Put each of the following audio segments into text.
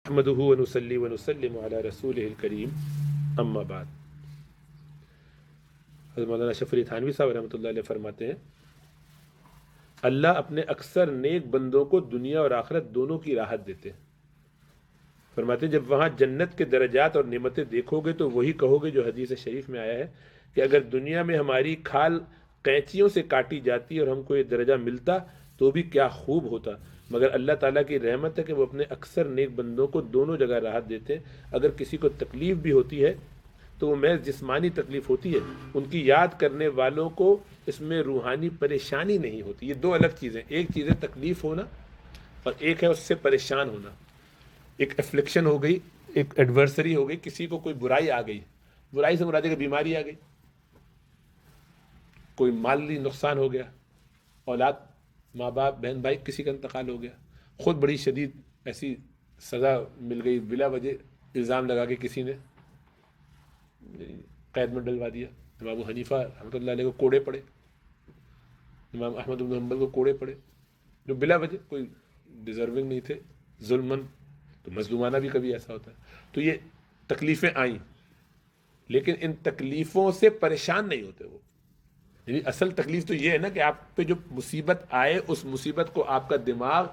نحمده ونصلي ونسلم على رسوله الكريم اما بعد۔ حضرت مولانا اشرف علی تھانوی صاحب رحمۃ اللہ علیہ فرماتے ہیں اللہ اپنے اکثر نیک بندوں کو دنیا اور آخرت دونوں کی راحت دیتے ہیں۔ فرماتے ہیں جب وہاں جنت کے درجات اور نعمتیں دیکھو گے تو وہی کہو گے جو حدیث شریف میں آیا ہے کہ اگر دنیا میں ہماری کھال قینچیوں سے کاٹی جاتی اور ہم کو یہ درجہ ملتا تو بھی کیا خوب ہوتا، مگر اللہ تعالیٰ کی رحمت ہے کہ وہ اپنے اکثر نیک بندوں کو دونوں جگہ راحت دیتے ہیں۔ اگر کسی کو تکلیف بھی ہوتی ہے تو وہ محض جسمانی تکلیف ہوتی ہے، ان کی یاد کرنے والوں کو اس میں روحانی پریشانی نہیں ہوتی۔ یہ دو الگ چیزیں، ایک چیز ہے تکلیف ہونا اور ایک ہے اس سے پریشان ہونا۔ ایک افلکشن ہو گئی، ایک ایڈورسری ہو گئی، کسی کو کوئی برائی آ گئی، برائی سے مراد ہے کہ بیماری آ گئی، کوئی مالی نقصان ہو گیا، اولاد ماں باپ بہن بھائی کسی کا انتقال ہو گیا، خود بڑی شدید ایسی سزا مل گئی، بلا وجہ الزام لگا کے کسی نے قید میں ڈلوا دیا۔ امام ابو حنیفہ رحمۃ اللہ علیہ کو کوڑے پڑے، امام احمد بن حنبل کو کوڑے پڑے، جو بلا وجہ کوئی ڈیزرونگ نہیں تھے، ظلمن۔ تو مظلومانہ بھی کبھی ایسا ہوتا ہے۔ تو یہ تکلیفیں آئیں، لیکن ان تکلیفوں سے پریشان نہیں ہوتے وہ۔ یعنی اصل تکلیف تو یہ ہے نا کہ آپ پہ جو مصیبت آئے اس مصیبت کو آپ کا دماغ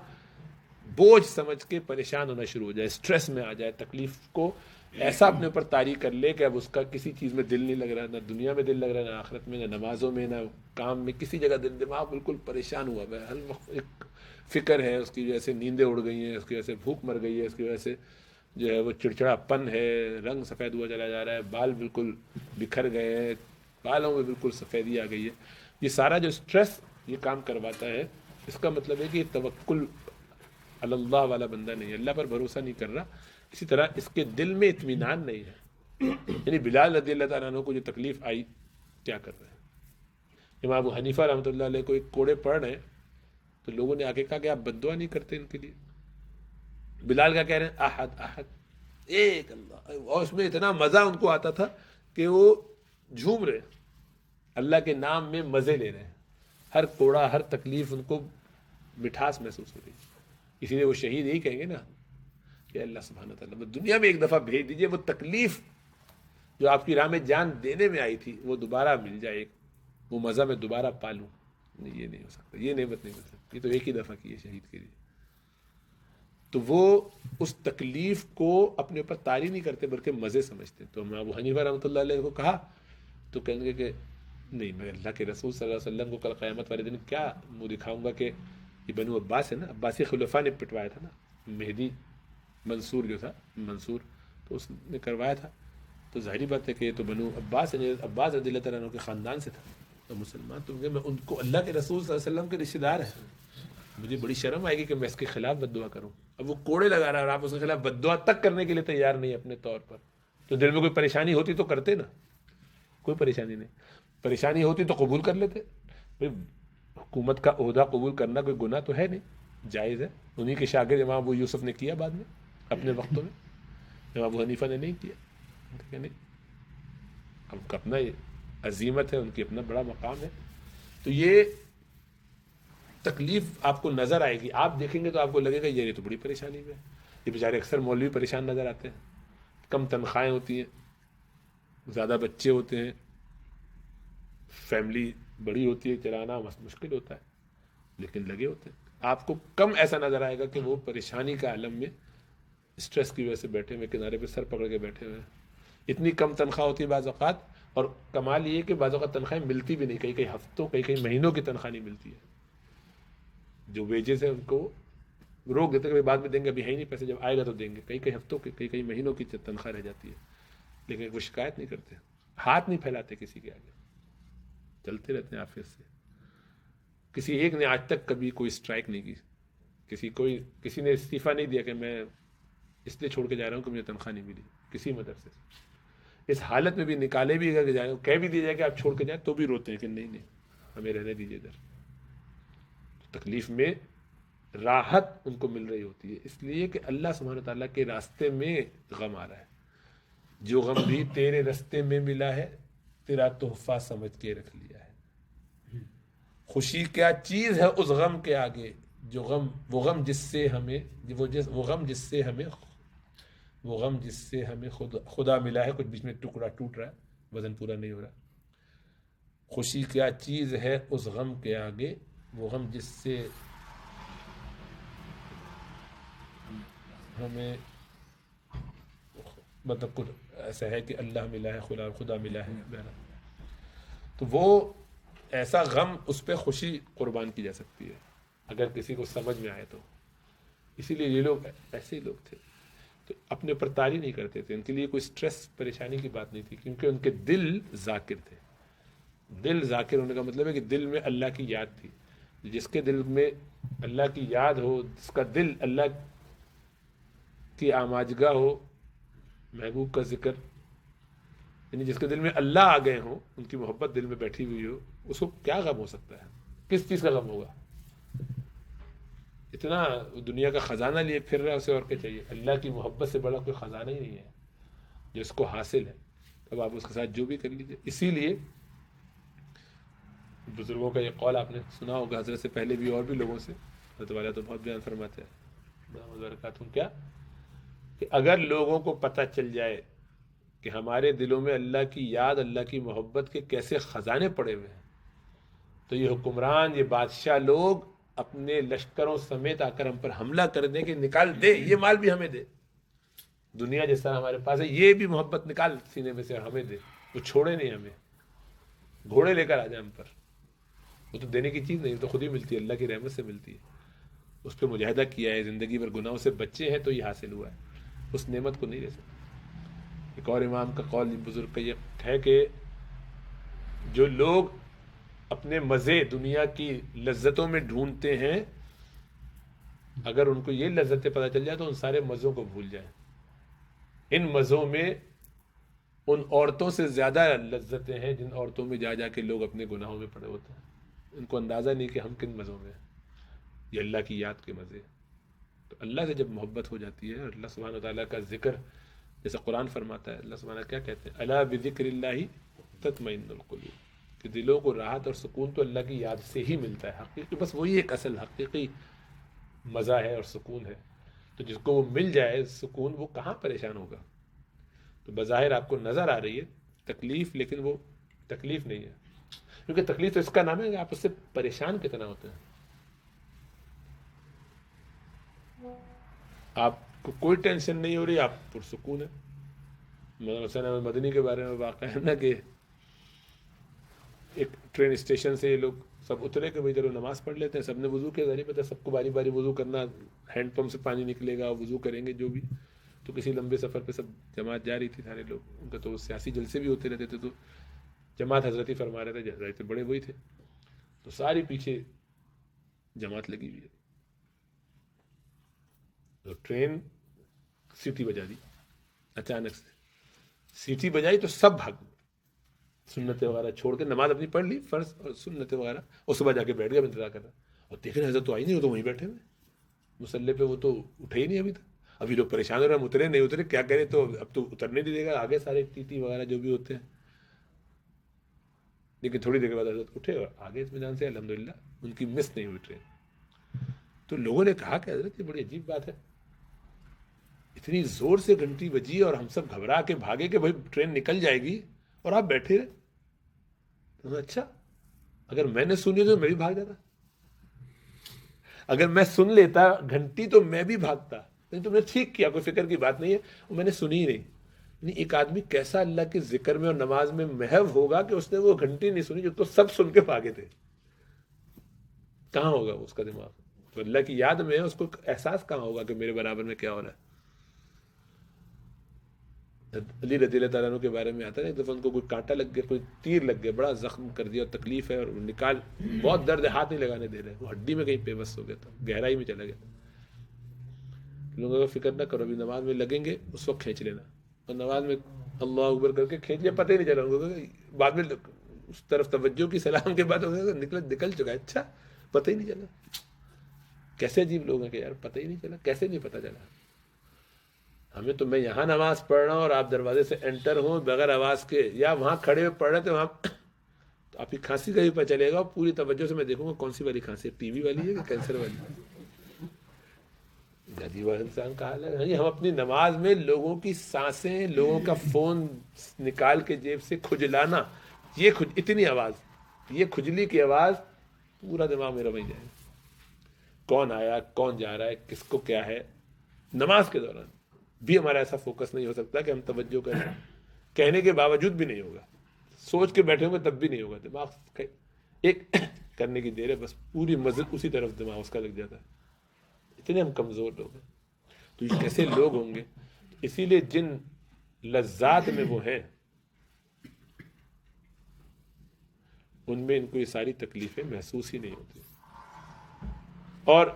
بوجھ سمجھ کے پریشان ہونا شروع ہو جائے، سٹریس میں آ جائے، تکلیف کو ایسا اپنے اوپر طاری کر لے کہ اب اس کا کسی چیز میں دل نہیں لگ رہا، نہ دنیا میں دل لگ رہا، نہ آخرت میں، نہ نمازوں میں، نہ کام میں، کسی جگہ دماغ بالکل پریشان ہوا ہے، ہر وقت ایک فکر ہے، اس کی وجہ سے نیندیں اڑ گئی ہیں، اس کی وجہ سے بھوک مر گئی ہے، اس کی وجہ سے جو ہے وہ چڑچڑا پن ہے، رنگ سفید ہوا چلا جا رہا ہے، بال بالکل بکھر گئے ہیں، بالوں میں بالکل سفیدی آ گئی ہے۔ یہ سارا جو سٹریس یہ کام کرواتا ہے، اس کا مطلب ہے کہ یہ توکل اللہ والا بندہ نہیں ہے، اللہ پر بھروسہ نہیں کر رہا۔ اسی طرح اس کے دل میں اطمینان نہیں ہے۔ یعنی بلال رضی اللہ تعالیٰ عنہ کو جو تکلیف آئی، کیا کر رہے ہیں؟ امام ابو حنیفہ رحمۃ اللہ علیہ کو ایک کوڑے پڑ رہے ہیں تو لوگوں نے آگے کہا کہ آپ بد دعا نہیں کرتے ان کے لیے؟ بلال کا کہہ رہے ہیں احد احد ایک اللہ، اور اس میں اتنا مزہ ان کو آتا تھا کہ وہ جھوم رہے ہیں، اللہ کے نام میں مزے لے رہے ہیں، ہر کوڑا ہر تکلیف ان کو مٹھاس محسوس ہو رہی ہے۔ اسی لیے وہ شہید یہی کہیں گے نا کہ اللہ سبحانہ تعالیٰ دنیا میں ایک دفعہ بھیج دیجئے، وہ تکلیف جو آپ کی راہ میں جان دینے میں آئی تھی وہ دوبارہ مل جائے، وہ مزہ میں دوبارہ پالوں۔ نہیں، یہ نہیں ہو سکتا، یہ نعمت نہیں مل سکتی، یہ تو ایک ہی دفعہ کی ہے شہید کے لیے۔ تو وہ اس تکلیف کو اپنے اوپر طاری نہیں کرتے بلکہ مزے سمجھتے۔ تو میں ابو حنیفہ رحمۃ اللہ علیہ کو کہا تو کہیں گے کہ نہیں، میں اللہ کے رسول صلی اللہ علیہ وسلم کو کل قیامت والے دن کیا منہ دکھاؤں گا کہ یہ بنو عباس ہے نا، عباسی خلفاء نے پٹوایا تھا نا، مہدی منصور جو تھا، منصور تو اس نے کروایا تھا، تو ظاہری بات ہے کہ یہ تو بنو عباس ہے، عباس رضی اللہ تعالیٰ عنہ کے خاندان سے تھا، تو مسلمان تو میں ان کو اللہ کے رسول صلی اللہ علیہ وسلم کے رشتہ دار ہیں، مجھے بڑی شرم آئے گی کہ میں اس کے خلاف بد دعا کروں۔ اب وہ کوڑے لگا رہا ہے اور آپ اس کے خلاف بد دعا تک کرنے کے لیے تیار نہیں اپنے طور پر، تو دل میں کوئی پریشانی ہوتی تو کرتے نا، کوئی پریشانی نہیں، پریشانی ہوتی تو قبول کر لیتے۔ بھائی حکومت کا عہدہ قبول کرنا کوئی گناہ تو ہے نہیں، جائز ہے، انہی کے شاگرد امام ابو یوسف نے کیا بعد میں اپنے وقتوں میں، امام ابو حنیفہ نے نہیں کیا، کہ نہیں، ان کا اپنا عظیمت ہے، ان کی اپنا بڑا مقام ہے۔ تو یہ تکلیف آپ کو نظر آئے گی، آپ دیکھیں گے تو آپ کو لگے گا یہ تو بڑی پریشانی میں ہے۔ یہ بیچارے اکثر مولوی پریشان نظر آتے ہیں، کم تنخواہیں ہوتی ہیں، زیادہ بچے ہوتے ہیں، فیملی بڑی ہوتی ہے، چلانا مشکل ہوتا ہے، لیکن لگے ہوتے ہیں۔ آپ کو کم ایسا نظر آئے گا کہ وہ پریشانی کا عالم میں اسٹریس کی وجہ سے بیٹھے ہوئے، کنارے پہ سر پکڑ کے بیٹھے ہوئے ہیں۔ اتنی کم تنخواہ ہوتی ہے بعض اوقات، اور کمال یہ کہ بعض اوقات تنخواہیں ملتی بھی نہیں، کئی کئی ہفتوں کئی کئی مہینوں کی تنخواہ نہیں ملتی ہے، جو ویجز ہیں ان کو روک دیتے کہ بعد میں دیں گے، ابھی ہے ہی نہیں پیسے، جب آئے گا تو دیں گے، کئی کئی ہفتوں کی کئی کئی مہینوں کی تنخواہ رہ جاتی ہے، لیکن وہ شکایت نہیں کرتے، ہاتھ نہیں پھیلاتے کسی کے آگے، چلتے رہتے ہیں آفس سے۔ کسی ایک نے آج تک کبھی کوئی اسٹرائک نہیں کی، کسی نے استعفیٰ نہیں دیا کہ میں اس لیے چھوڑ کے جا رہا ہوں کہ مجھے تنخواہ نہیں ملی کسی مدرسے سے۔ اس حالت میں بھی نکالے بھی اگر جائیں، کہہ بھی دیا جائے کہ آپ چھوڑ کے جائیں تو بھی روتے ہیں کہ نہیں نہیں ہمیں رہنے دیجیے ادھر۔ تکلیف میں راحت ان کو مل رہی ہوتی ہے، اس لیے کہ اللہ سبحانہ تعالیٰ کے راستے میں غم آ رہا ہے۔ جو غم بھی تیرے راستے میں ملا ہے تیرا تحفہ سمجھ کے رکھ لیا ہے۔ خوشی کیا چیز ہے اس غم کے آگے، جو غم وہ غم جس سے ہمیں وہ غم جس سے ہمیں خدا ملا ہے، کچھ بیچ میں ٹکڑا ٹوٹ رہا ہے، وزن پورا نہیں ہو رہا. خوشی کیا چیز ہے اس غم کے آگے، وہ غم جس سے ہمیں مطلب کچھ ایسا ہے کہ اللہ ملا ہے، خدا ملا ہے. تو وہ ایسا غم، اس پہ خوشی قربان کی جا سکتی ہے اگر کسی کو سمجھ میں آئے تو. اسی لیے یہ لوگ ایسے لوگ تھے تو اپنے اوپر طاری نہیں کرتے تھے، ان کے لیے کوئی سٹریس پریشانی کی بات نہیں تھی، کیونکہ ان کے دل ذاکر تھے. دل ذاکر ہونے کا مطلب ہے کہ دل میں اللہ کی یاد تھی. جس کے دل میں اللہ کی یاد ہو، جس کا دل اللہ کی آماجگاہ ہو، محبوب کا ذکر، یعنی جس کے دل میں اللہ آ گئے ہوں، ان کی محبت دل میں بیٹھی ہوئی ہو، اس کو کیا غم ہو سکتا ہے؟ کس چیز کا غم ہوگا؟ اتنا دنیا کا خزانہ لیے پھر رہا ہے، اسے اور کیا چاہیے؟ اللہ کی محبت سے بڑا کوئی خزانہ ہی نہیں ہے جو اس کو حاصل ہے. اب آپ اس کے ساتھ جو بھی کر لیجیے. اسی لیے بزرگوں کا یہ قول آپ نے سنا ہوگا، حضرت سے پہلے بھی اور بھی لوگوں سے، حضرت والا تو بہت بیان فرماتے ہیں کیا کہ اگر لوگوں کو پتہ چل جائے کہ ہمارے دلوں میں اللہ کی یاد، اللہ کی محبت کے کیسے خزانے پڑے ہوئے ہیں، تو یہ حکمران، یہ بادشاہ لوگ اپنے لشکروں سمیت آ کر ہم پر حملہ کر دیں کہ نکال دے، یہ مال بھی ہمیں دے. دنیا جس طرح ہمارے پاس ہے، یہ بھی محبت نکال سینے میں سے ہمیں دے. وہ چھوڑے نہیں ہمیں، گھوڑے لے کر آ جائے ہم پر. وہ تو دینے کی چیز نہیں، وہ تو خود ہی ملتی ہے، اللہ کی رحمت سے ملتی ہے. اس پہ مجاہدہ کیا ہے، زندگی بھر گناہوں سے بچے ہیں تو یہ حاصل ہوا ہے. اس نعمت کو نہیں لے سکتے. ایک اور امام کا قول بزرگ کا یہ ہے کہ جو لوگ اپنے مزے دنیا کی لذتوں میں ڈھونڈتے ہیں، اگر ان کو یہ لذتیں پتہ چل جائے تو ان سارے مزوں کو بھول جائیں. ان مزوں میں ان عورتوں سے زیادہ لذتیں ہیں جن عورتوں میں جا جا کے لوگ اپنے گناہوں میں پڑے ہوتے ہیں. ان کو اندازہ نہیں کہ ہم کن مزوں میں ہیں. یہ اللہ کی یاد کے مزے. تو اللہ سے جب محبت ہو جاتی ہے، اور اللہ سبحانہ وتعالیٰ کا ذکر، جیسے قرآن فرماتا ہے، اللہ سبحانہ کیا کہتے ہیں، الا بذکر اللہ تطمئن القلوب، کہ دلوں کو راحت اور سکون تو اللہ کی یاد سے ہی ملتا ہے. حقیقی بس وہی ایک اصل حقیقی مزہ ہے اور سکون ہے. تو جس کو وہ مل جائے سکون، وہ کہاں پریشان ہوگا. تو بظاہر آپ کو نظر آ رہی ہے تکلیف، لیکن وہ تکلیف نہیں ہے، کیونکہ تکلیف تو اس کا نام ہے کہ آپ اس سے پریشان کتنا ہوتے ہیں. آپ کو کوئی ٹینشن نہیں ہو رہی، آپ پرسکون ہے. حسین احمد مدنی کے بارے میں واقعہ ہے نا کہ ایک ٹرین اسٹیشن سے یہ لوگ سب اترے کہ بھائی چلو نماز پڑھ لیتے ہیں. سب نے وضو کے ذریعے پتہ سب کو باری باری وضو کرنا، ہینڈ پمپ سے پانی نکلے گا، وضو کریں گے جو بھی. تو کسی لمبے سفر پہ سب جماعت جا رہی تھی، سارے لوگ، ان کا تو سیاسی جلسے بھی ہوتے رہتے تھے، تو جماعت حضرت ہی فرما رہے تھے، حضرت بڑے وہی تھے، تو ساری پیچھے جماعت لگی ہوئی ہے. تو ٹرین سیٹی بجا دی، اچانک سے سیٹی بجائی تو سب بھاگ گئے، سنتیں وغیرہ چھوڑ کے نماز اپنی پڑھ لی، فرض اور سنتیں وغیرہ، اور صبح جا کے بیٹھ گیا انتظار کر رہا. اور دیکھ رہے حضرت تو آئی نہیں، وہ تو وہیں بیٹھے ہوئے مسلح پہ، وہ تو اٹھے ہی نہیں ابھی تک. ابھی لوگ پریشان ہو رہے ہیں، ہم اترے نہیں اترے کیا کریں. تو اب تو اترنے نہیں دے گا، آگے سارے ٹی ٹی وغیرہ جو بھی ہوتے ہیں. لیکن تھوڑی دیر کے بعد حضرت اٹھے اور آگے اطمینان سے الحمدللہ ان کی مس نہیں ہوئی ٹرین. تو لوگوں نے کہا کہ حضرت یہ بڑی عجیب بات ہے، اتنی زور سے گھنٹی بجی اور ہم سب گھبرا کے بھاگے کہ بھائی ٹرین نکل جائے گی، اور آپ بیٹھے رہے. تو اچھا، اگر میں نے سنی تو میں بھی بھاگ جاتا. اگر میں سن لیتا گھنٹی تو میں بھی بھاگتا. نہیں، تم نے ٹھیک کیا، کوئی فکر کی بات نہیں ہے، میں نے سنی ہی نہیں. ایک آدمی کیسا اللہ کے ذکر میں اور نماز میں محو ہوگا کہ اس نے وہ گھنٹی نہیں سنی جو تو سب سن کے بھاگے تھے. کہاں ہوگا اس کا دماغ؟ تو اللہ کی یاد میں ہے، اس کو احساس کہاں ہوگا کہ میرے برابر میں کیا ہو رہا ہے. علی رضی اللہ تعالیٰ عنہ کے بارے میں آتا ہے، ایک دفعہ ان کو کوئی کانٹا لگ گیا، کوئی تیر لگ گیا، بڑا زخم کر دیا اور تکلیف ہے، اور نکال، بہت درد ہے، ہاتھ نہیں لگانے دے رہے، وہ ہڈی میں کہیں پیوست ہو گیا تھا، گہرائی میں چلا گیا تھا. لوگوں کو فکر نہ کرو، ابھی نماز میں لگیں گے اس وقت کھینچ لینا. اور نماز میں اللہ اکبر کر کے کھینچ لیا، پتہ ہی نہیں چلا. ان کو بعد میں اس طرف توجہ کی، سلام کے بعد نکل چکا ہے. اچھا، پتہ ہی نہیں چلا. کیسے عجیب لوگ ہیں کہ یار پتہ ہی نہیں چلا، کیسے نہیں پتہ چلا. ہمیں تو میں یہاں نماز پڑھ رہا ہوں اور آپ دروازے سے انٹر ہوں بغیر آواز کے، یا وہاں کھڑے ہوئے پڑھ رہے تھے وہاں، تو آپ کی کھانسی کا بھی پتہ چلے گا. پوری توجہ سے میں دیکھوں گا کون سی والی کھانسی ہے، ٹی وی والی ہے کہ کینسر والی. جدید وہ انسان کا حال ہے. ہم اپنی نماز میں لوگوں کی سانسیں، لوگوں کا فون نکال کے جیب سے کھجلانا، یہ اتنی آواز، یہ کھجلی کی آواز پورا دماغ میرا وہیں جائے. کون آیا، کون جا رہا ہے، کس کو کیا ہے. نماز کے دوران بھی ہمارا ایسا فوکس نہیں ہو سکتا کہ ہم توجہ کریں. کہنے کے باوجود بھی نہیں ہوگا، سوچ کے بیٹھے ہوں گے تب بھی نہیں ہوگا. دماغ ایک کرنے کی دیر ہے بس پوری مسجد اسی طرف دماغ اس کا لگ جاتا ہے. اتنے ہم کمزور لوگ ہیں. تو یہ کیسے لوگ ہوں گے؟ اسی لیے جن لذات میں وہ ہیں ان میں ان کو یہ ساری تکلیفیں محسوس ہی نہیں ہوتی. اور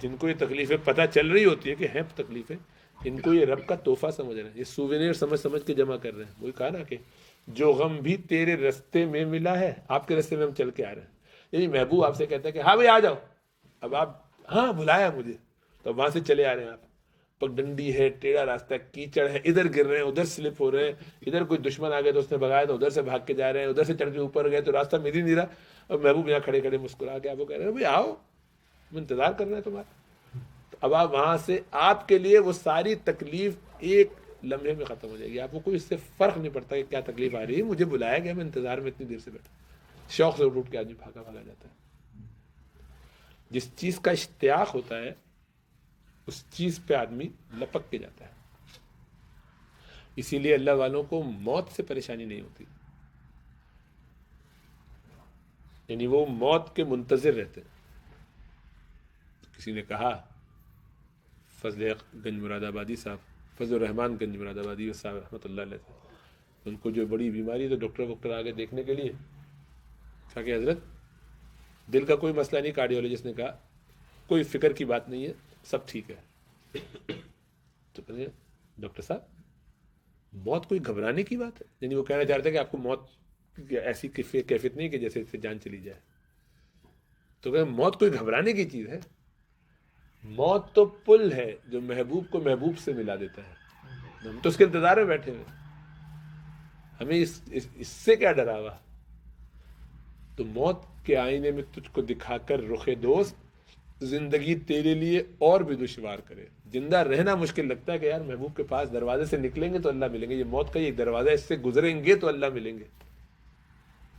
جن کو یہ تکلیفیں پتہ چل رہی ہوتی ہے کہ ہیں تکلیفیں، ان کو یہ رب کا تحفہ سمجھ رہے ہیں، یہ سووینیر سمجھ سمجھ کے جمع کر رہے ہیں. وہی کہا نا کہ جو غم بھی تیرے رستے میں ملا ہے، آپ کے رستے میں ہم چل کے آ رہے ہیں. یعنی محبوب آپ سے کہتا ہے کہ ہاں بھائی آ جاؤ. اب آپ ہاں بلایا مجھے تو وہاں سے چلے آ رہے ہیں. آپ پگڈنڈی ہے، ٹیڑھا راستہ، کیچڑ ہے، ادھر گر رہے ہیں، ادھر سلپ ہو رہے ہیں، ادھر کوئی دشمن آ گیا تو اس نے بگایا تو ادھر سے بھاگ کے جا رہے ہیں، ادھر سے چڑھ کے اوپر گئے تو راستہ مل ہی نہیں رہا. اور محبوب یہاں کھڑے کھڑے مسکرا کے آپ کو کہہ رہے ہیں بھائی آؤ، میں انتظار کر رہا ہے تمہارا. تو اب آپ وہاں سے، آپ کے لیے وہ ساری تکلیف ایک لمحے میں ختم ہو جائے گی. آپ کو کوئی اس سے فرق نہیں پڑتا کہ کیا تکلیف آ رہی ہے، مجھے بلایا گیا، میں انتظار میں اتنی دیر سے بیٹھا. شوق سے اٹھ کے آدمی بھاگا بھاگا جاتا ہے. جس چیز کا اشتیاق ہوتا ہے اس چیز پہ آدمی لپک کے جاتا ہے. اسی لیے اللہ والوں کو موت سے پریشانی نہیں ہوتی، یعنی وہ موت کے منتظر رہتے ہیں. کسی نے کہا فضل گنج مراد آبادی صاحب، فضل الرحمان گنج مراد آبادی صاحب رحمۃ اللہ علیہ تھے، ان کو جو بڑی بیماری تو ڈاکٹر آگے دیکھنے کے لیے کہا کہ حضرت دل کا کوئی مسئلہ نہیں. کارڈیولوجسٹ نے کہا کوئی فکر کی بات نہیں ہے، سب ٹھیک ہے. تو کہتے ہیں ڈاکٹر صاحب موت کوئی گھبرانے کی بات ہے؟ یعنی وہ کہنا چاہتے ہیں کہ آپ کو موت ایسی کیفیت نہیں کہ جیسے اس سے جان چلی جائے. تو کہ موت کوئی گھبرانے کی چیز ہے؟ موت تو پل ہے جو محبوب کو محبوب سے ملا دیتا ہے. ہم تو اس کے انتظار میں بیٹھے ہوئے، ہمیں اس سے کیا ڈراوا. تو موت کے آئینے میں تجھ کو دکھا کر رخ دوست زندگی تیرے لیے اور بھی دشوار کرے. زندہ رہنا مشکل لگتا ہے کہ یار محبوب کے پاس دروازے سے نکلیں گے تو اللہ ملیں گے، یہ موت کا یہ دروازہ، اس سے گزریں گے تو اللہ ملیں گے.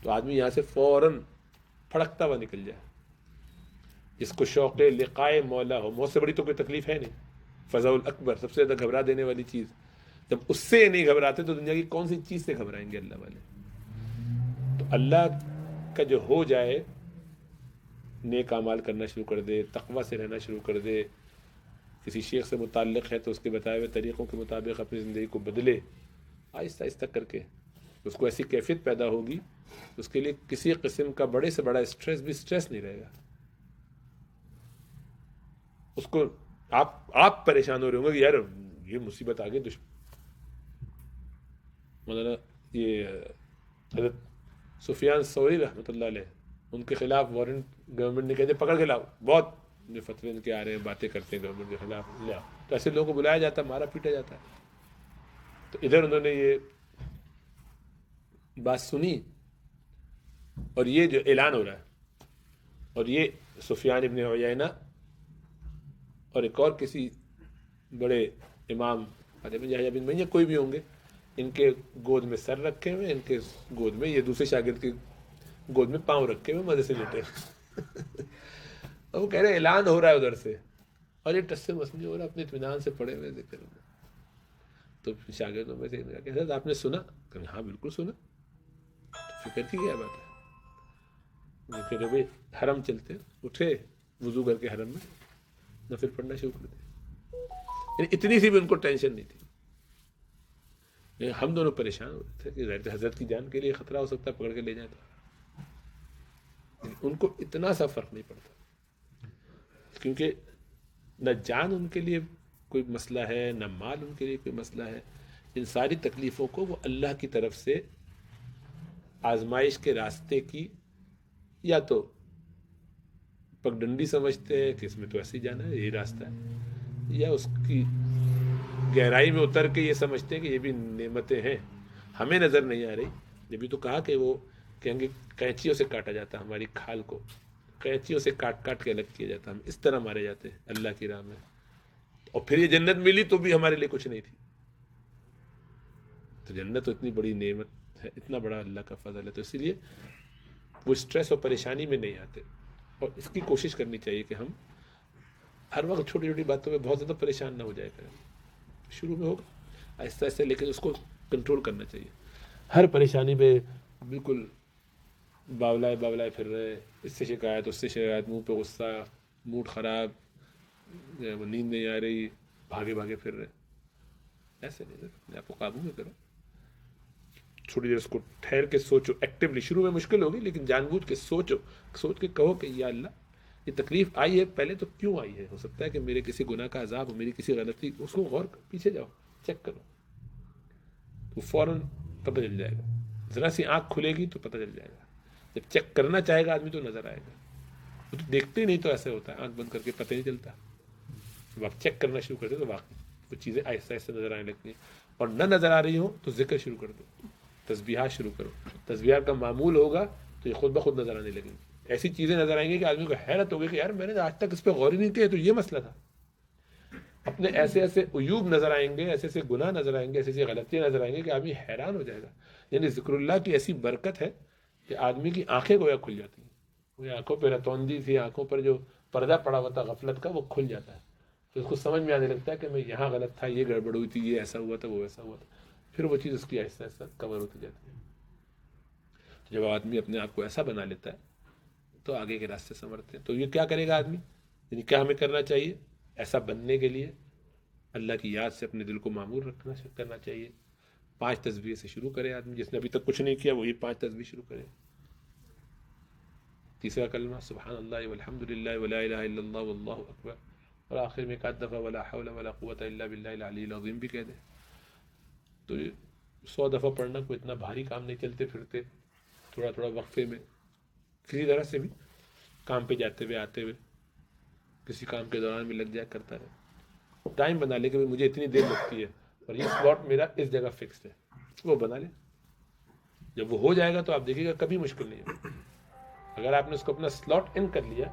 تو آدمی یہاں سے فوراً پھڑکتا ہوا نکل جائے. جس کو شوق لقائے مولا ہو، موت سے بڑی تو کوئی تکلیف ہے نہیں. فضاء الاکبر، سب سے زیادہ گھبرا دینے والی چیز، جب اس سے نہیں گھبراتے تو دنیا کی کون سی چیز سے گھبرائیں گے اللہ والے. تو اللہ کا جو ہو جائے، نیک اعمال کرنا شروع کر دے، تقوی سے رہنا شروع کر دے، کسی شیخ سے متعلق ہے تو اس کے بتائے ہوئے طریقوں کے مطابق اپنی زندگی کو بدلے، آہستہ آہستہ کر کے اس کو ایسی کیفیت پیدا ہوگی اس کے لیے کسی قسم کا بڑے سے بڑا اسٹریس بھی اسٹریس نہیں رہے گا. اس کو آپ پریشان ہو رہے ہوں گے کہ یار یہ مصیبت آ گئی. مولانا یہ حضرت سفیان ثوری رحمۃ اللہ علیہ، ان کے خلاف وارنٹ گورنمنٹ نے کہتے پکڑ کے لاؤ، بہت جو فتوے ان کے آ رہے ہیں، باتیں کرتے ہیں گورنمنٹ کے خلاف، لاؤ. تو ایسے لوگوں کو بلایا جاتا ہے، مارا پیٹا جاتا ہے. تو ادھر انہوں نے یہ بات سنی اور یہ جو اعلان ہو رہا ہے، اور یہ سفیان ابن عیینہ اور ایک اور کسی بڑے امام بن یحییٰ بن معین کوئی بھی ہوں گے، ان کے گود میں سر رکھے ہوئے، ان کے گود میں یہ دوسرے شاگرد کے گود میں پاؤں رکھے ہوئے مزے سے لیٹے. اور وہ کہہ رہے اعلان ہو رہا ہے ادھر سے، اور یہ ٹس سے مس نہیں ہو رہا، اپنے اطمینان سے پڑے ہوئے ذکر میں. تو شاگردوں میں سے کہ حضرت آپ نے سنا؟ کہ ہاں بالکل سنا. فکر کی کیا بات ہے؟ پھر بھائی حرم چلتے، اٹھے وضو کر کے حرم میں نفل پڑھنا شروع کر دیا. یعنی اتنی سی بھی ان کو ٹینشن نہیں تھی. ہم دونوں پریشان ہو رہے تھے کہ حضرت کی جان کے لیے خطرہ ہو سکتا ہے، پکڑ کے لے جائیں تو. ان کو اتنا سا فرق نہیں پڑتا، کیونکہ نہ جان ان کے لیے کوئی مسئلہ ہے، نہ مال ان کے لیے کوئی مسئلہ ہے. ان ساری تکلیفوں کو وہ اللہ کی طرف سے آزمائش کے راستے کی یا تو پگڈنڈی سمجھتے ہیں کہ اس میں تو ایسے ہی جانا ہے، یہی راستہ ہے، یا اس کی گہرائی میں اتر کے یہ سمجھتے ہیں کہ یہ بھی نعمتیں ہیں، ہمیں نظر نہیں آ رہی. یہ بھی تو کہا کہ وہ کہیں گے قینچیوں سے کاٹا جاتا، ہماری کھال کو قینچیوں سے کاٹ کاٹ کے الگ کیا جاتا، ہم اس طرح مارے جاتے ہیں اللہ کی راہ میں. اور پھر یہ جنت ملی تو بھی ہمارے لیے کچھ نہیں تھی. تو جنت تو اتنی بڑی نعمت ہے, اتنا بڑا اللہ کا فضل ہے, تو اسی لیے وہ اسٹریس اور پریشانی میں نہیں آتے. اور اس کی کوشش کرنی چاہیے کہ ہم ہر وقت چھوٹی چھوٹی باتوں پہ بہت زیادہ پریشان نہ ہو جائے کریں. شروع میں ہوگا آہستہ آہستہ, لیکن اس کو کنٹرول کرنا چاہیے. ہر پریشانی پہ بالکل باولائے پھر رہے, اس سے شکایت اس سے شکایت, منہ پہ غصہ, موڈ خراب, نیند نہیں آ رہی, بھاگے پھر رہے. ایسے نہیں, اپنے آپ کو قابو میں کرو. چھوٹی دیر اس کو ٹھہر کے سوچو ایکٹیولی. شروع میں مشکل ہوگی لیکن جان بوجھ کے سوچو, سوچ کے کہو کہ یا اللہ یہ تکلیف آئی ہے پہلے تو کیوں آئی ہے, ہو سکتا ہے کہ میرے کسی گناہ کا عذاب ہو, میری کسی غلطی, اس کو غور کرو, پیچھے جاؤ چیک کرو, تو فوراً پتہ چل جائے گا. ذرا سی آنکھ کھلے گی تو پتہ چل جائے گا. جب چیک کرنا چاہے گا آدمی تو نظر آئے گا. وہ تو دیکھتے ہی نہیں تو ایسے ہوتا ہے, آنکھ بند کر کے پتہ نہیں چلتا. جب آپ چیک کرنا شروع کرتے تو واقعی وہ چیزیں آہستہ آہستہ نظر آنے لگتی ہیں. اور نہ نظر آ رہی ہوں تو ذکر شروع کر دو, تسبیحات شروع کرو. تسبیحات کا معمول ہوگا تو یہ خود بخود نظر آنے لگیں گی. ایسی چیزیں نظر آئیں گی کہ آدمی کو حیرت ہوگی کہ یار میں نے آج تک اس پہ غور ہی نہیں کیا, تو یہ مسئلہ تھا. اپنے ایسے ایسے عیوب نظر آئیں گے, ایسے ایسے گناہ نظر آئیں گے, ایسی ایسی غلطیاں نظر آئیں گے کہ آدمی حیران ہو جائے گا. یعنی ذکر اللہ کی ایسی برکت ہے کہ آدمی کی آنکھیں گویا کھل جاتی ہیں. وہ آنکھوں پہ رتوندی تھی, آنکھوں پر جو پردہ پڑا ہوا تھا غفلت کا, وہ کھل جاتا ہے. تو اس کو سمجھ میں آنے لگتا ہے کہ میں یہاں غلط تھا, یہ گڑبڑ ہوئی تھی, یہ ایسا ہوا تھا, وہ ایسا ہوا تھا. پھر وہ چیز اس کی آہستہ آہستہ کور ہوتی جاتی ہے. تو جب آدمی اپنے آپ کو ایسا بنا لیتا ہے تو آگے کے راستے سنورتے ہیں. تو یہ کیا کرے گا آدمی, یعنی کیا ہمیں کرنا چاہیے ایسا بننے کے لیے؟ اللہ کی یاد سے اپنے دل کو معمور کرنا چاہیے. 5 تسبیح سے شروع کرے آدمی, جس نے ابھی تک کچھ نہیں کیا وہ یہ 5 تسبیح شروع کرے. تیسرا کلمہ سبحان اللہ والحمد للہ ولا الہ الا اللہ واللہ اکبر, اور آخر میں 1 دفعہ ولا حول ولا قوت الا باللہ العلی العظیم بھی کہہ دے. تو 100 دفعہ پڑھنا کوئی اتنا بھاری کام نہیں, چلتے پھرتے تھوڑا تھوڑا وقفے میں کسی طرح سے بھی, کام پہ جاتے ہوئے آتے ہوئے, کسی کام کے دوران بھی لگ جائے, کرتا رہے. ٹائم بنا لے کہ مجھے اتنی دیر لگتی ہے اور یہ سلاٹ میرا اس جگہ فکسڈ ہے, وہ بنا لے. جب وہ ہو جائے گا تو آپ دیکھیے گا کبھی مشکل نہیں ہوگا. اگر آپ نے اس کو اپنا سلاٹ ان کر لیا,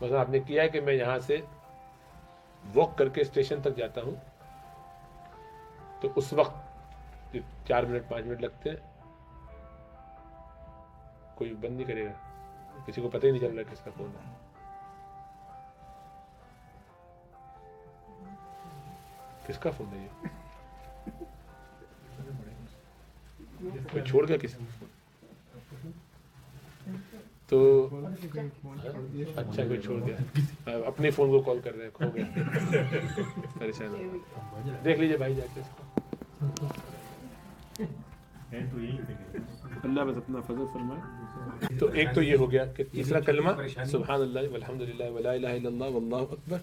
مثلا آپ نے کیا ہے کہ میں یہاں سے واک کر کے اسٹیشن تک جاتا ہوں, تو اس وقت 4 منٹ 5 منٹ لگتے ہیں, کوئی بند نہیں کرے گا, کسی کو پتہ ہی نہیں چل رہا کس کا فون ہے. کس کا فون ہے یہ, کوئی چھوڑ گیا کسی کو؟ تو اچھا کوئی چھوڑ گیا, اپنے فون کو کال کر رہے ہیں, کھو گیا, پریشان ہو. دیکھ لیجیے بھائی جا کے اس کو, اللہ بس اپنا فضل فرمائے. تو ایک تو یہ ہو گیا کہ تیسرا کلمہ سبحان اللہ والحمد للہ ولا الہ الا اللہ واللہ اکبر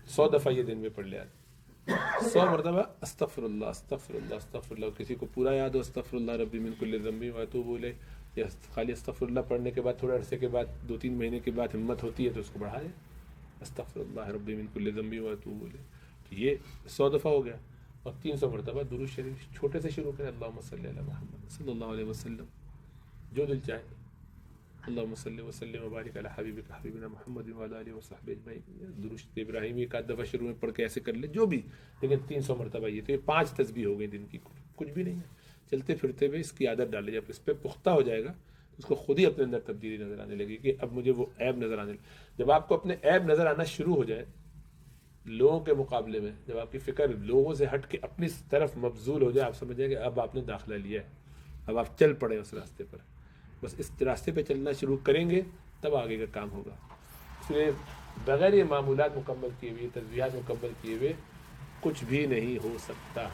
100 دفعہ یہ دن میں پڑھ لیا, 100 مرتبہ استغفر اللہ استغفر اللہ استغفر اللہ. کسی کو پورا یاد ہو استغفر اللہ ربی من کل ذنب واتوب الیہ, یا خالی استغفر اللہ پڑھنے کے بعد تھوڑے عرصے کے بعد 2-3 مہینے کے بعد ہمت ہوتی ہے تو اس کو بڑھا دے, استغفر اللہ ربی من کل ذنب واتوب الیہ. تو یہ 100 دفعہ ہو گیا. اور 300 مرتبہ درود شریف چھوٹے سے شروع کریں, اللہم صلی علی محمد صلی اللہ علیہ وسلم, جو دل چاہے. اللہم صلی وسلم وبارک علی حبیبک حبیبنا محمد وعلی آلہ وصحبہ اجمعین. درود ابراہیمی ایک آدھ دفعہ شروع میں پڑھ کے ایسے کر لے, جو بھی, لیکن 300 مرتبہ یہ. تو یہ 5 تسبیح ہو گئی دن کی, کچھ بھی نہیں ہے. چلتے پھرتے ہوئے اس کی عادت ڈالے, جب اس پہ پختہ ہو جائے گا اس کو خود ہی اپنے اندر تبدیلی نظر آنے لگے کہ اب مجھے وہ عیب نظر آنے لگے. جب آپ کو اپنے عیب نظر آنا شروع ہو جائے لوگوں کے مقابلے میں, جب آپ کی فکر لوگوں سے ہٹ کے اپنی طرف مبذول ہو جائے, آپ سمجھ جائیں کہ اب آپ نے داخلہ لیا ہے, اب آپ چل پڑے اس راستے پر. بس اس راستے پہ چلنا شروع کریں گے تب آگے کا کام ہوگا. اس لیے بغیر یہ معمولات مکمل کیے ہوئے, تسبیحات مکمل کیے ہوئے کچھ بھی نہیں ہو سکتا.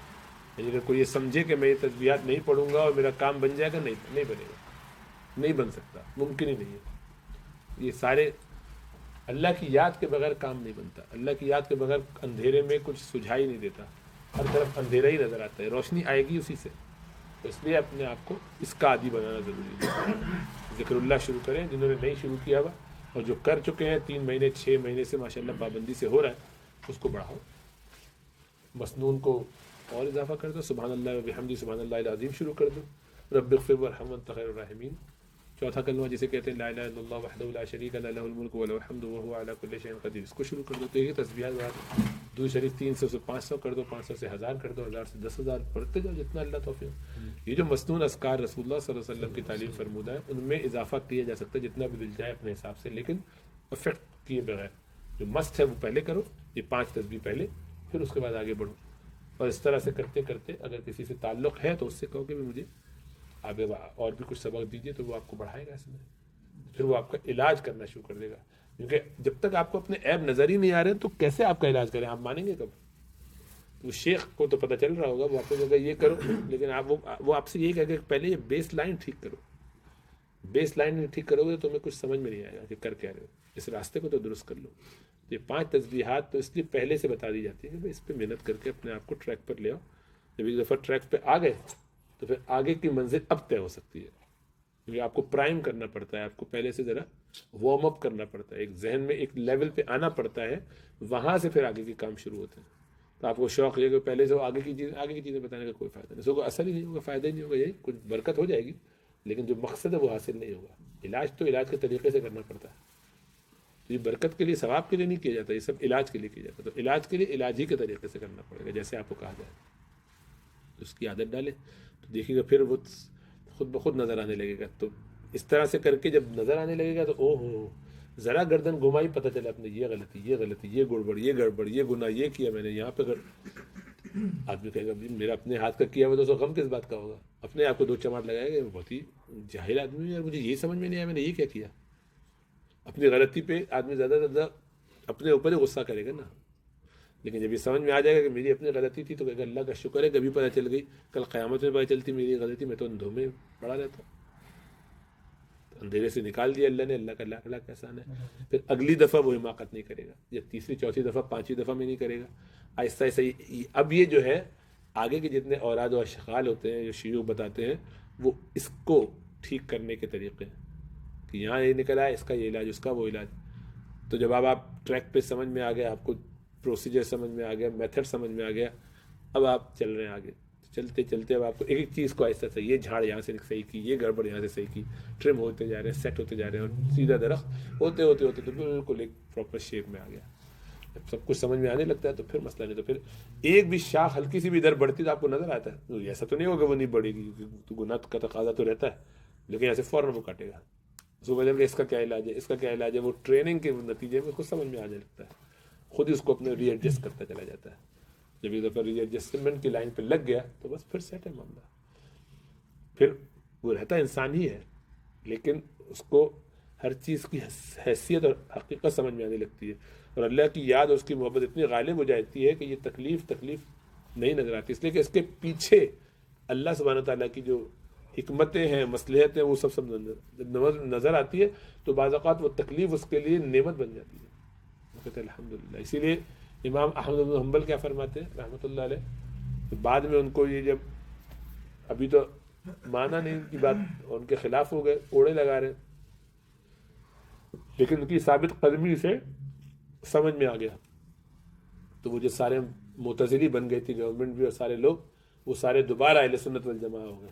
یعنی اگر کوئی یہ سمجھے کہ میں یہ تسبیحات نہیں پڑھوں گا اور میرا کام بن جائے گا, نہیں بنے گا, نہیں بن سکتا, ممکن ہی نہیں ہے. یہ سارے اللہ کی یاد کے بغیر کام نہیں بنتا. اللہ کی یاد کے بغیر اندھیرے میں کچھ سجھائی نہیں دیتا, ہر طرف اندھیرا ہی نظر آتا ہے, روشنی آئے گی اسی سے. تو اس لیے اپنے آپ کو اس کا عادی بنانا ضروری ہے. ذکر اللہ شروع کریں جنہوں نے نہیں شروع کیا ہوا, اور جو کر چکے ہیں 3 مہینے 6 مہینے سے ماشاءاللہ پابندی سے ہو رہا ہے, اس کو بڑھاؤ. مسنون کو اور اضافہ کر دو, سبحان اللہ و بحمدہ سبحان اللہ العظیم شروع کر دو, رب اغفر وارحم وانت خیر الراحمین چوتھا کلمہ جسے کہتے ہیں لا الہ الا اللہ وحدہ لا شریک لہ لہ الملک ولہ الحمد وہو علی کل شیء قدیر، اس کو شروع کر دو تو یہ تسبیحات بڑھا دو شریف 300 سے 500 کر دو، 500 سے 1000 کر دو، 1000 سے 10,000 پڑھتے جاؤ جتنا اللہ توفیق۔ یہ جو مسنون اذکار رسول اللہ صلی اللہ علیہ وسلم کی تعلیم فرمودہ ہے ان میں اضافہ کیا جا سکتا ہے جتنا بھی دل جائے اپنے حساب سے، لیکن افیکٹ کیے بغیر جو مست ہے وہ پہلے کرو، یہ 5 تسبیح پہلے، پھر اس کے بعد آگے بڑھو۔ اور اس طرح سے کرتے کرتے اگر کسی سے تعلق ہے تو اس سے کہو کہ مجھے آگے اور بھی کچھ سبق دیجیے، تو وہ آپ کو بڑھائے گا اس میں، پھر وہ آپ کا علاج کرنا شروع کر دے گا، کیونکہ جب تک آپ کو اپنے عیب نظر ہی نہیں آ رہے تو کیسے آپ کا علاج کریں؟ آپ مانیں گے کب؟ وہ شیخ کو تو پتہ چل رہا ہوگا، وہ آپ کو کہے گا یہ کرو، لیکن وہ آپ سے یہ کہے گا کہ پہلے یہ بیس لائن ٹھیک کرو، بیس لائن نہیں ٹھیک کرو گے تو تمہیں کچھ سمجھ میں نہیں آئے گا کہ کر کیا رہے ہو، اس راستے کو تو درست کر لو۔ یہ 5 تسبیحات تو اس لیے پہلے سے بتا دی جاتی ہے کہ بھائی اس پہ محنت کر کے اپنے آپ کو ٹریک پر لے آؤ، جب ایک دفعہ ٹریک پہ آ گئے تو پھر آگے کی منزل اب طے ہو سکتی ہے، کیونکہ آپ کو پرائم کرنا پڑتا ہے، آپ کو پہلے سے ذرا وارم اپ کرنا پڑتا ہے، ایک ذہن میں ایک لیول پہ آنا پڑتا ہے، وہاں سے پھر آگے کے کام شروع ہوتے ہیں۔ تو آپ کو شوق یہ کہ پہلے سے آگے کی چیزیں بتانے کا کوئی فائدہ نہیں، اس کو اثر ہی نہیں ہوگا، فائدہ ہی نہیں ہوگا، یہی کچھ برکت ہو جائے گی لیکن جو مقصد ہے وہ حاصل نہیں ہوگا۔ علاج تو علاج کے طریقے سے کرنا پڑتا ہے، تو یہ برکت کے لیے ثواب کے لیے نہیں کیا جاتا، یہ سب علاج کے لیے کیا جاتا ہے، تو علاج کے لیے علاج ہی کے طریقے سے کرنا پڑے گا جیسے آپ کو کہا جائے، تو اس کی عادت ڈالیں تو دیکھیے گا پھر وہ خود بخود نظر آنے لگے گا۔ تو اس طرح سے کر کے جب نظر آنے لگے گا تو او ہو ذرا گردن گھمائی پتہ چلا اپنے یہ غلطی یہ گڑبڑ یہ گناہ یہ کیا میں نے یہاں پہ آدمی کہے گا میرا اپنے ہاتھ کا کیا ہوا تو غم کس بات کا ہوگا، اپنے آپ کو 2 چماٹ لگائے گا، بہت ہی جاہل آدمی ہے یار، مجھے یہ سمجھ میں نہیں آیا میں نے یہ کیا کیا۔ اپنی غلطی پہ آدمی زیادہ سے زیادہ اپنے اوپر ہی غصہ کرے گا نا، لیکن جب یہ سمجھ میں آ جائے گا کہ میری اپنی غلطی تھی تو کہے گا اللہ کا شکر ہے کبھی پتہ چل گئی، کل قیامت میں پتہ چلتی میری غلطی میں تو اندھوں میں پڑا رہتا، اندھیرے سے نکال دیا اللہ نے، اللہ کا لاکھ لاکھ احسان ہے۔ پھر اگلی دفعہ وہ حماقت نہیں کرے گا، یا تیسری چوتھی دفعہ 5ویں دفعہ میں نہیں کرے گا، آہستہ آہستہ۔ اب یہ جو ہے آگے کے جتنے اوراد و اشغال ہوتے ہیں جو شیوخ بتاتے ہیں وہ اس کو ٹھیک کرنے کے طریقے ہیں کہ یہاں یہ نکل آیا اس کا یہ علاج اس کا وہ علاج۔ تو جب آپ ٹریک پہ سمجھ میں آ گیا، آپ کو پروسیجر سمجھ میں آ گیا، میتھڈ سمجھ میں آ گیا، اب آپ چل رہے ہیں آگے، چلتے چلتے اب آپ کو ایک ایک چیز کو آہستہ سے، یہ جھاڑ یہاں سے صحیح کی، یہ گڑبڑ یہاں سے صحیح کی، ٹرم ہوتے جا رہے ہیں، سیٹ ہوتے جا رہے ہیں، اور سیدھا درخت ہوتے ہوتے ہوتے تو بالکل ایک پراپر شیپ میں آ گیا۔ جب سب کچھ سمجھ میں آنے لگتا ہے تو پھر مسئلہ نہیں، تو پھر ایک بھی شاخ ہلکی سی بھی ادھر بڑھتی تو آپ کو نظر آتا ہے، ایسا تو نہیں ہوگا وہ نہیں بڑھے گی تو گناہ کا تقاضا تو رہتا ہے، لیکن ایسے فوراً وہ کاٹے گا، اس کو بدل کے اس کا کیا علاج ہے، اس کا کیا علاج ہے، وہ ٹریننگ کے نتیجے میں اس کو سمجھ میں آنے لگتا ہے، خود ہی اس کو اپنے ری ایڈجسٹ کرتا چلا جاتا ہے۔ جب ایک دفعہ ری ایڈجسٹمنٹ کی لائن پہ لگ گیا تو بس پھر سیٹ ہے معاملہ، پھر وہ رہتا انسان ہی ہے لیکن اس کو ہر چیز کی حیثیت اور حقیقت سمجھ میں آنے لگتی ہے، اور اللہ کی یاد اور اس کی محبت اتنی غالب ہو جاتی ہے کہ یہ تکلیف نہیں نظر آتی، اس لیے کہ اس کے پیچھے اللہ سبحانہ تعالیٰ کی جو حکمتیں ہیں مصلحتیں وہ سب نظر آتی ہے، تو بعض اوقات وہ تکلیف اس کے لیے نعمت بن جاتی ہے، وہ کہتے ہیں الحمدللہ۔ اسی لیے امام احمد بن حنبل کیا فرماتے ہیں رحمۃ اللہ علیہ، بعد میں ان کو یہ جب ابھی تو مانا نہیں ان کی بات، ان کے خلاف ہو گئے، کوڑے لگا رہے، لیکن ان کی ثابت قدمی سے سمجھ میں آ گیا، تو وہ جو سارے معتزلی بن گئی تھی گورنمنٹ بھی اور سارے لوگ، وہ سارے دوبارہ اہل سنت والجماعہ ہو گئے۔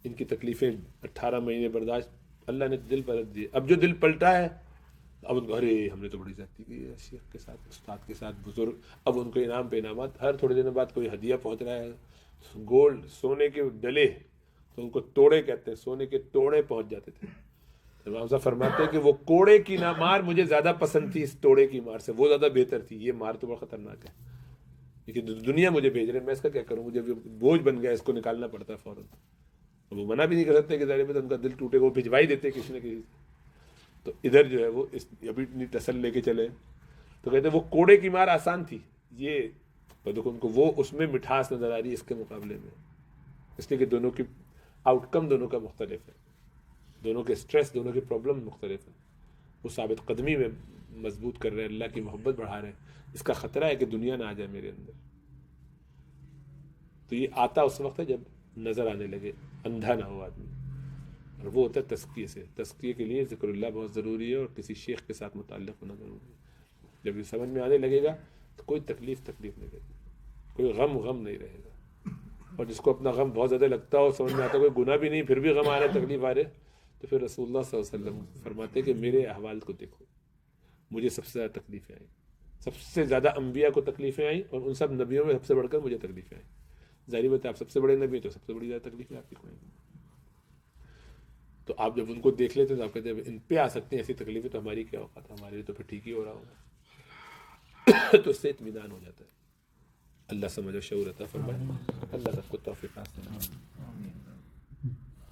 ان کی تکلیفیں 18 مہینے برداشت، اللہ نے دل پلٹ دیے۔ اب جو دل پلٹا ہے اب ان کو ارے ہم نے تو بڑی زیادتی کی ہے شیخ کے ساتھ، استاد کے ساتھ، بزرگ، اب ان کو انعام پہ انعامات، ہر تھوڑے دنوں بعد کوئی ہدیہ پہنچ رہا ہے، گولڈ سونے کے ڈلے، تو ان کو توڑے کہتے ہیں، سونے کے توڑے پہنچ جاتے تھے۔ امام صاحب فرماتے ہیں کہ وہ کوڑے کی نہ مار مجھے زیادہ پسند تھی اس توڑے کی مار سے، وہ زیادہ بہتر تھی، یہ مار تو بڑا خطرناک ہے، لیکن دنیا مجھے بھیج رہے، میں اس کا کیا کروں، مجھے بوجھ بن گیا، اس کو نکالنا پڑتا ہے فوراً۔ وہ منع بھی نہیں کر سکتے کہ ظاہر ہے ان کا دل ٹوٹے گا، وہ بھجوائی دیتے کسی نہ کسی سے۔ تو ادھر جو ہے وہ ابھی اتنی تسل لے کے چلے، تو کہتے ہیں وہ کوڑے کی مار آسان تھی، یہ دیکھو ان کو وہ اس میں مٹھاس نظر آ رہی ہے اس کے مقابلے میں، اس لیے کہ دونوں کی آؤٹ کم دونوں کا مختلف ہے، دونوں کے سٹریس، دونوں کے پرابلم مختلف ہیں۔ وہ ثابت قدمی میں مضبوط کر رہے ہیں، اللہ کی محبت بڑھا رہے ہیں، اس کا خطرہ ہے کہ دنیا نہ آ جائے میرے اندر۔ تو یہ آتا اس وقت ہے جب نظر آنے لگے، اندھا نہ ہو آدمی، اور وہ ہوتا ہے تزکیے سے۔ تزکیے کے لیے ذکر اللہ بہت ضروری ہے اور کسی شیخ کے ساتھ متعلق ہونا ضروری ہے۔ جب یہ سمجھ میں آنے لگے گا تو کوئی تکلیف نہیں رہے گی، کوئی غم نہیں رہے گا، اور جس کو اپنا غم بہت زیادہ لگتا ہو، سمجھ میں آتا ہے کوئی گناہ بھی نہیں پھر بھی غم آ رہا ہے، تکلیف آ رہے، تو پھر رسول اللہ صلی اللہ علیہ وسلم فرماتے کہ میرے احوال کو دیکھو، مجھے سب سے زیادہ تکلیفیں آئیں، سب سے زیادہ انبیاء کو تکلیفیں آئیں، اور ان سب نبیوں میں سب سے بڑھ کر مجھے تکلیفیں آئیں. ظاہری بات ہے آپ سب سے بڑے نبی ہیں تو سب سے بڑی زیادہ تکلیفیں آپ کو آئیں گی. تو آپ جب ان کو دیکھ لیتے ہیں تو آپ کہتے ہیں ان پہ آ سکتے ہیں ایسی تکلیفیں، تو ہماری کیا اوقات ہے، ہمارے لیے تو پھر ٹھیک ہی ہو رہا ہوگا. تو اس سے اطمینان ہو جاتا ہے. اللہ سمجھ و شعور عطا فرمائے. اللہ سب کو توفیق عطا فرمائے.